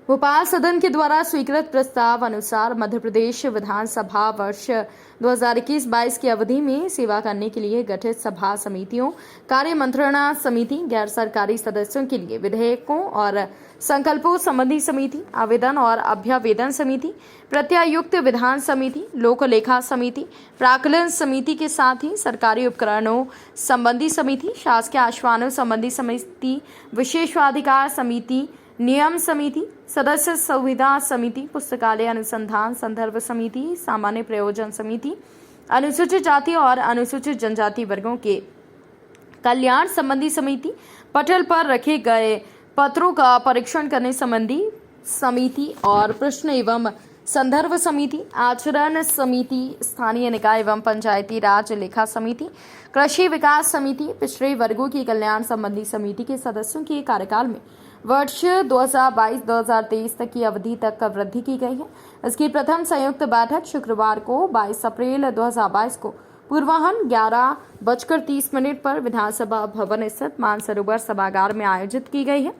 भोपाल सदन के द्वारा स्वीकृत प्रस्ताव अनुसार मध्य प्रदेश विधानसभा वर्ष 2021-22 की अवधि में सेवा करने के लिए गठित सभा समितियों, कार्य मंत्रणा समिति, गैर सरकारी सदस्यों के लिए विधेयकों और संकल्पों संबंधी समिति, आवेदन और अभ्यावेदन समिति, प्रत्यायुक्त विधान समिति, लोक लेखा समिति, प्राक्कलन समिति के साथ ही सरकारी उपकरणों संबंधी समिति, शासकीय आश्वासनों संबंधी समिति, विशेषाधिकार समिति, नियम समिति, सदस्य सुविधा समिति, पुस्तकालय अनुसंधान संदर्भ समिति, सामान्य प्रयोजन समिति, अनुसूचित जाति और अनुसूचित जनजाति वर्गों के कल्याण संबंधी समिति, पटल पर रखे गए पत्रों का परीक्षण करने संबंधी समिति और प्रश्न एवं संदर्भ समिति, आचरण समिति, स्थानीय निकाय एवं पंचायती राज लेखा समिति, कृषि विकास समिति, पिछड़े वर्गों की कल्याण संबंधी समिति के सदस्यों के कार्यकाल में वर्ष 2022-2023 तक की अवधि तक वृद्धि की गई है। इसकी प्रथम संयुक्त बैठक शुक्रवार को 22 अप्रैल 2022 को पूर्वाह्न 11:30 पर विधानसभा भवन स्थित मानसरोवर सभागार में आयोजित की गई है।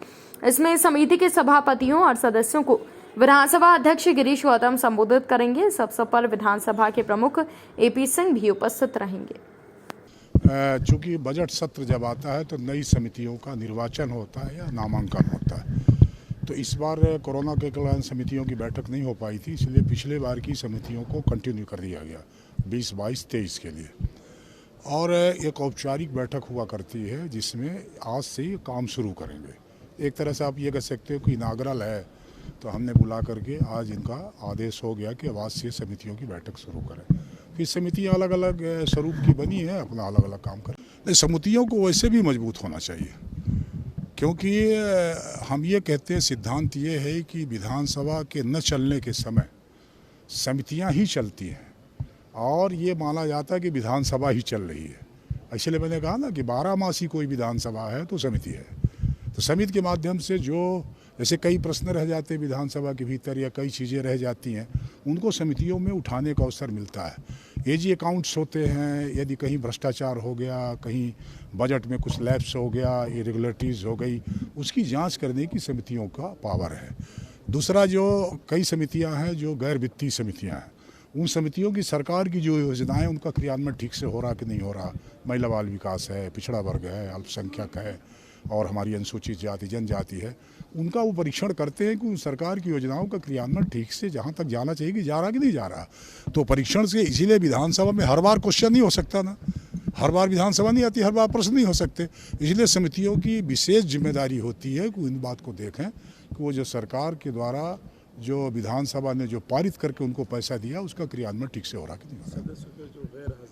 इसमें समिति के सभापतियों और सदस्यों को विधानसभा अध्यक्ष गिरीश गौतम संबोधित करेंगे। इस अवसर पर विधानसभा के प्रमुख AP सिंह भी उपस्थित रहेंगे। चूँकि बजट सत्र जब आता है तो नई समितियों का निर्वाचन होता है या नामांकन होता है, तो इस बार कोरोना के कारण समितियों की बैठक नहीं हो पाई थी, इसलिए पिछले बार की समितियों को कंटिन्यू कर दिया गया 2022-23 के लिए। और एक औपचारिक बैठक हुआ करती है जिसमें आज से ही काम शुरू करेंगे। एक तरह से आप ये कह सकते हो कि इनागरल है, तो हमने बुला करके आज इनका आदेश हो गया कि आज से समितियों की बैठक शुरू करें। फिर समितियाँ अलग अलग स्वरूप की बनी है, अपना अलग अलग काम करें। नहीं, समितियों को वैसे भी मजबूत होना चाहिए, क्योंकि हम ये कहते हैं, सिद्धांत ये है कि विधानसभा के न चलने के समय समितियाँ ही चलती हैं और ये माना जाता है कि विधानसभा ही चल रही है। इसलिए मैंने कहा ना कि 12 मासी कोई विधानसभा है तो समिति है। तो समिति के माध्यम से जो जैसे कई प्रश्न रह जाते हैं विधानसभा के भीतर या कई चीज़ें रह जाती हैं, उनको समितियों में उठाने का अवसर मिलता है। एजी अकाउंट्स होते हैं, यदि कहीं भ्रष्टाचार हो गया, कहीं बजट में कुछ लैप्स हो गया, इरेगुलरिटीज़ हो गई, उसकी जांच करने की समितियों का पावर है। दूसरा, जो कई समितियां हैं जो गैर वित्तीय समितियां हैं, उन समितियों की सरकार की जो योजनाएं उनका क्रियान्वयन ठीक से हो रहा कि नहीं हो रहा, महिला बाल विकास है, पिछड़ा वर्ग है, अल्पसंख्यक है और हमारी अनुसूचित जाति जनजाति है, उनका वो परीक्षण करते हैं कि उन सरकार की योजनाओं का क्रियान्वयन ठीक से जहाँ तक जाना चाहिए कि जा रहा कि नहीं जा रहा। तो परीक्षण से इसीलिए विधानसभा में हर बार क्वेश्चन नहीं हो सकता ना, हर बार विधानसभा नहीं आती, हर बार प्रश्न नहीं हो सकते। इसलिए समितियों की विशेष जिम्मेदारी होती है कि इन बात को देखें कि वो जो सरकार के द्वारा जो विधानसभा ने जो पारित करके उनको पैसा दिया उसका क्रियान्वयन ठीक से हो रहा कि नहीं हो रहा।